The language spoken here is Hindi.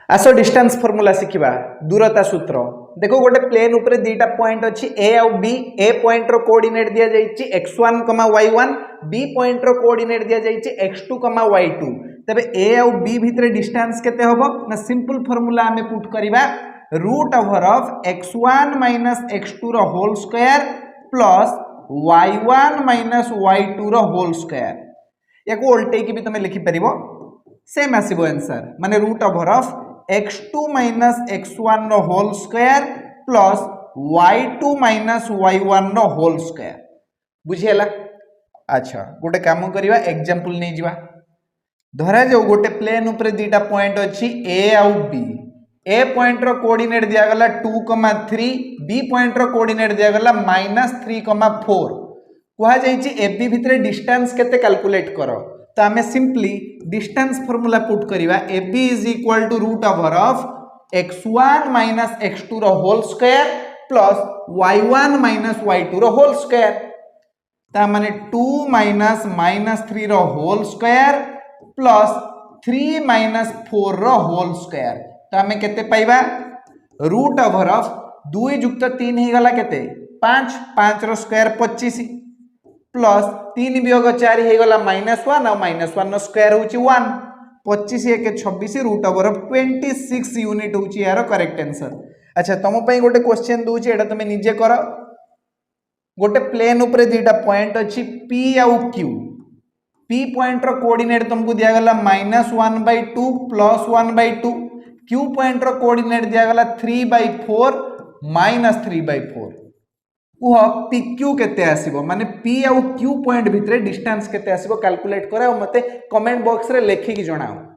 आस डिस्टेंस फॉर्मूला शिखा दूरता सूत्र देखो गोटे प्लेन उपरे दीटा पॉइंट अच्छी ए आउ बी ए पॉइंट रो कोऑर्डिनेट दिया जाइछि x1, y1 बी पॉइंट रो कोऑर्डिनेट दिया जाइछि x2, y2 तबे ए आउ बी भितरे डिस्टेंस केते होबो ना सिंपल फार्मूला हमें पुट करिबा root over of x1 minus x2 रो whole square plus y1 minus y2 रो होल स्क्वायर याको उल्टे की भी तुम लिखि परिबो सेम आसीबो आंसर माने root over of x2 minus x1 नो whole square plus y2 minus y1 नो होल स्क्वायर बुझियला। अच्छा गोटे काम करिवा एग्जांपल नै जिवा धरा जो गोटे प्लेन ऊपर दीटा पॉइंट अछि a आउ b ए पॉइंट रो कोऑर्डिनेट दिया गला 2,3 बी पॉइंट रो कोऑर्डिनेट दिया गला -3,4 कुहा जाइछि ab भितरे डिस्टेंस केते कैलकुलेट करो तो आमे सिंपली डिस्टेंस फार्मूला पुट करिवा ab is equal to root over of x1 minus x2 रो whole square plus y1 minus y2 रो होल स्क्वायर ता माने 2 माइनस -3 रो होल स्क्वायर प्लस 3 माइनस 4 रो होल स्क्वायर तो हमें केते पाइबा रूट ओवर ऑफ 2 युक्त 3 ही गला केते 5 5 रो स्क्वायर 25 प्लस 3 वियोग 4 ही गला -1 और -1 नो स्क्वायर होची 1 25 एक 26 रूट ओवर ऑफ 26 यूनिट होची यार करेक्ट आंसर। अच्छा तुम पई गोटे क्वेश्चन दूची एटा तुम निजे करो गोटे प्लेन ऊपर दीटा पॉइंट अछि p आउ q p पॉइंट रो कोऑर्डिनेट तुमको दिया गला -1/2 +1/2 q पॉइंट रो कोऑर्डिनेट दिया गला 3/4 -3/4 कुह pq केते आसीबो माने p आउ q पॉइंट भितरे डिस्टेंस केते आसीबो कैलकुलेट करा और मते कमेंट बॉक्स रे लेखि कि जणाओ।